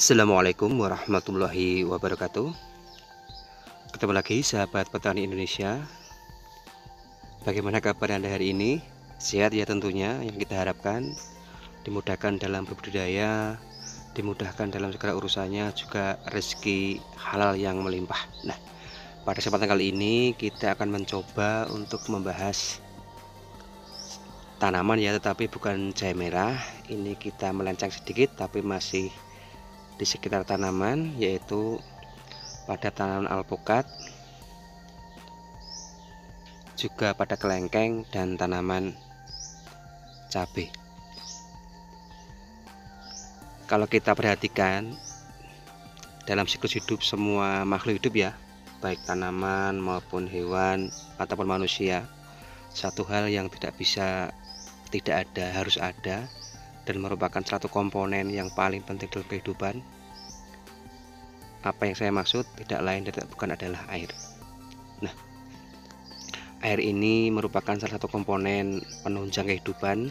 Assalamualaikum warahmatullahi wabarakatuh. Ketemu lagi sahabat petani Indonesia. Bagaimana kabar Anda hari ini? Sehat ya tentunya, yang kita harapkan. Dimudahkan dalam berbudidaya, dimudahkan dalam segala urusannya, juga rezeki halal yang melimpah. Nah, pada kesempatan kali ini kita akan mencoba untuk membahas tanaman ya, tetapi bukan jahe merah. Ini kita melenceng sedikit tapi masih di sekitar tanaman, yaitu pada tanaman alpukat, juga pada kelengkeng dan tanaman cabai. Kalau kita perhatikan dalam siklus hidup semua makhluk hidup ya, baik tanaman maupun hewan ataupun manusia, satu hal yang tidak bisa tidak ada, harus ada, dan merupakan satu komponen yang paling penting dalam kehidupan. Apa yang saya maksud tidak lain dan bukan adalah air. Nah, air ini merupakan salah satu komponen penunjang kehidupan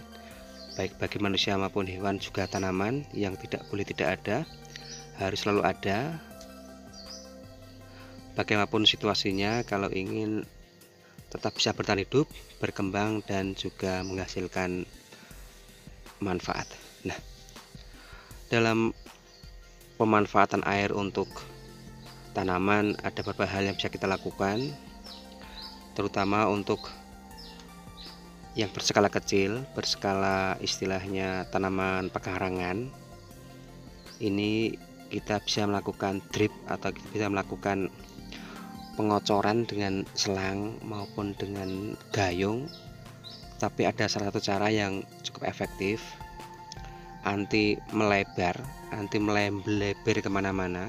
baik bagi manusia maupun hewan, juga tanaman, yang tidak boleh tidak ada, harus selalu ada. Bagaimanapun situasinya, kalau ingin tetap bisa bertahan hidup, berkembang, dan juga menghasilkan manfaat. Nah, dalam pemanfaatan air untuk tanaman ada beberapa hal yang bisa kita lakukan, terutama untuk yang berskala kecil, berskala istilahnya tanaman pekarangan. Ini kita bisa melakukan drip atau kita bisa melakukan pengocoran dengan selang maupun dengan gayung. Tapi ada salah satu cara yang cukup efektif, anti melebar kemana-mana.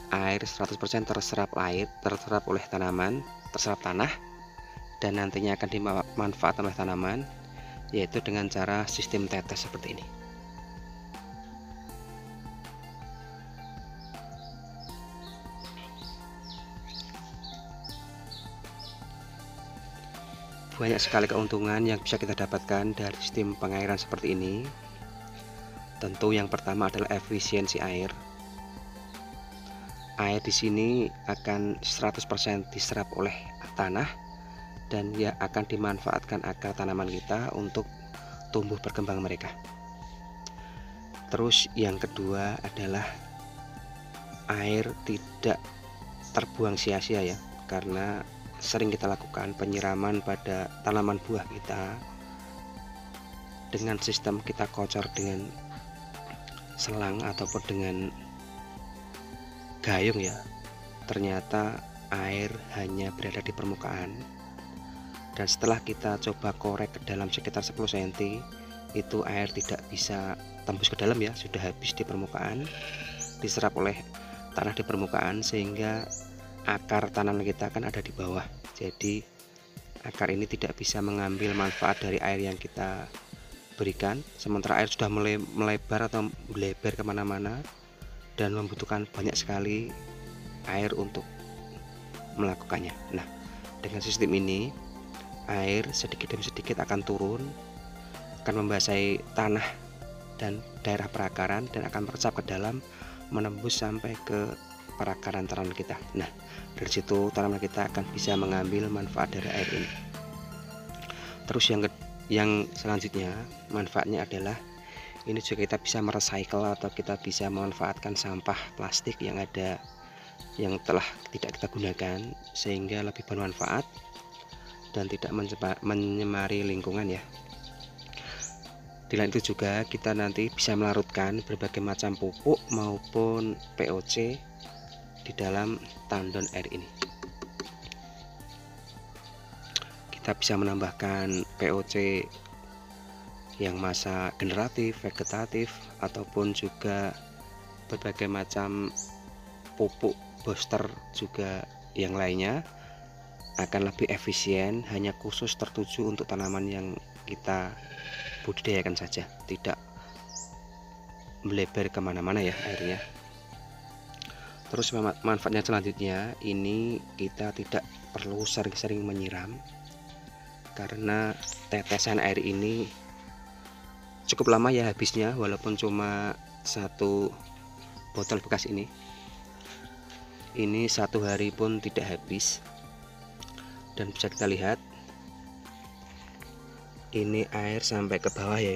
Air 100% terserap oleh tanaman, terserap tanah, dan nantinya akan dimanfaatkan oleh tanaman, yaitu dengan cara sistem tetes seperti ini. Banyak sekali keuntungan yang bisa kita dapatkan dari sistem pengairan seperti ini. Tentu yang pertama adalah efisiensi air. Air di sini akan 100% diserap oleh tanah dan ya akan dimanfaatkan akar tanaman kita untuk tumbuh berkembang mereka. Terus yang kedua adalah air tidak terbuang sia-sia ya, karena sering kita lakukan penyiraman pada tanaman buah kita dengan sistem kita kocor dengan selang ataupun dengan gayung ya. Ternyata air hanya berada di permukaan, dan setelah kita coba korek ke dalam sekitar 10 cm, itu air tidak bisa tembus ke dalam ya, sudah habis di permukaan, diserap oleh tanah di permukaan, sehingga akar tanaman kita kan ada di bawah. Jadi akar ini tidak bisa mengambil manfaat dari air yang kita berikan, sementara air sudah melebar atau melebar kemana-mana dan membutuhkan banyak sekali air untuk melakukannya. Nah, dengan sistem ini air sedikit demi sedikit akan turun, akan membasahi tanah dan daerah perakaran, dan akan meresap ke dalam, menembus sampai ke perakaran tanaman kita. Nah, dari situ tanaman kita akan bisa mengambil manfaat dari air ini. Terus yang selanjutnya manfaatnya adalah ini juga kita bisa merecycle atau kita bisa memanfaatkan sampah plastik yang ada yang telah tidak kita gunakan, sehingga lebih bermanfaat dan tidak menyemari lingkungan ya. Di lain itu juga kita nanti bisa melarutkan berbagai macam pupuk maupun POC di dalam tandon air ini. Kita bisa menambahkan POC yang masa generatif, vegetatif, ataupun juga berbagai macam pupuk booster juga yang lainnya, akan lebih efisien, hanya khusus tertuju untuk tanaman yang kita budidayakan saja, tidak melebar kemana-mana ya airnya. Terus manfaatnya selanjutnya, ini kita tidak perlu sering-sering menyiram, karena tetesan air ini cukup lama ya habisnya, walaupun cuma 1 botol bekas ini satu hari pun tidak habis. Dan bisa kita lihat ini air sampai ke bawah ya.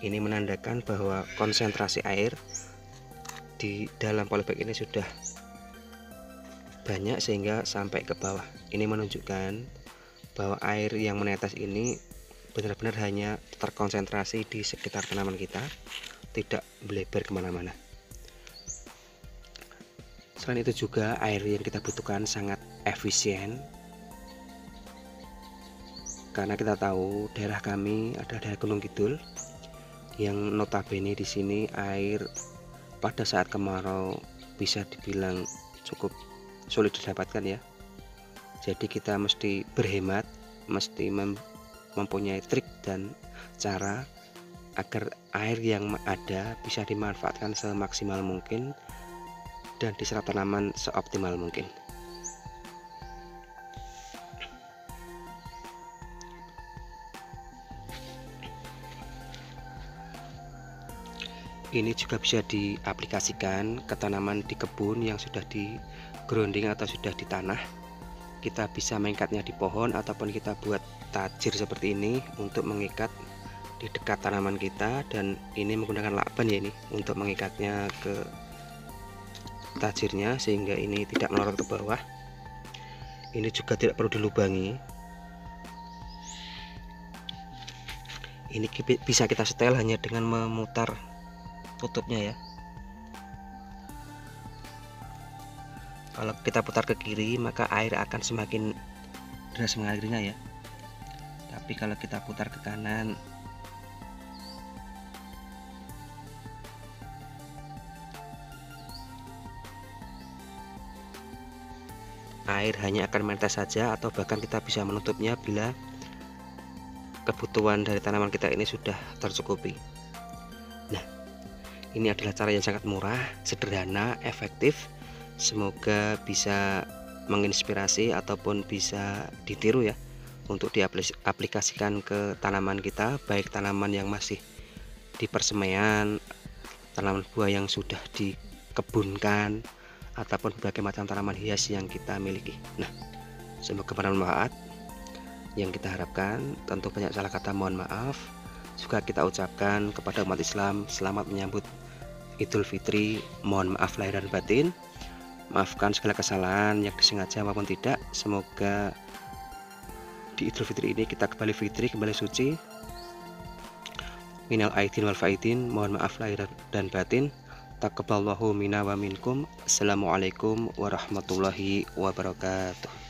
Ini menandakan bahwa konsentrasi air di dalam polybag ini sudah banyak sehingga sampai ke bawah. Ini menunjukkan bahwa air yang menetes ini benar-benar hanya terkonsentrasi di sekitar tanaman kita, tidak melebar kemana-mana. Selain itu juga air yang kita butuhkan sangat efisien, karena kita tahu daerah kami adalah daerah Gunung Kidul yang notabene di sini air pada saat kemarau bisa dibilang cukup sulit didapatkan ya. Jadi kita mesti berhemat, mesti mempunyai trik dan cara agar air yang ada bisa dimanfaatkan semaksimal mungkin dan diserap tanaman seoptimal mungkin. Ini juga bisa diaplikasikan ke tanaman di kebun yang sudah di grounding atau sudah di tanah. Kita bisa mengikatnya di pohon ataupun kita buat tajir seperti ini untuk mengikat di dekat tanaman kita, dan ini menggunakan lakban ya, ini untuk mengikatnya ke tajirnya sehingga ini tidak melorot ke bawah. Ini juga tidak perlu dilubangi. Ini bisa kita setel hanya dengan memutar tutupnya ya. Kalau kita putar ke kiri maka air akan semakin deras mengalirnya ya. Tapi kalau kita putar ke kanan air hanya akan menetes saja, atau bahkan kita bisa menutupnya bila kebutuhan dari tanaman kita ini sudah tercukupi. Nah, ini adalah cara yang sangat murah, sederhana, efektif. Semoga bisa menginspirasi ataupun bisa ditiru ya, untuk diaplikasikan ke tanaman kita, baik tanaman yang masih di persemaian, tanaman buah yang sudah dikebunkan, ataupun berbagai macam tanaman hias yang kita miliki. Nah, semoga bermanfaat. Yang kita harapkan, tentu banyak salah kata, mohon maaf. Juga kita ucapkan kepada umat Islam selamat menyambut Idul Fitri, mohon maaf lahir dan batin. Maafkan segala kesalahan yang disengaja maupun tidak. Semoga di Idul Fitri ini kita kembali fitri, kembali suci. Minal aidin wal faidin, mohon maaf lahir dan batin. Taqabbalallahu minna wa minkum. Assalamualaikum warahmatullahi wabarakatuh.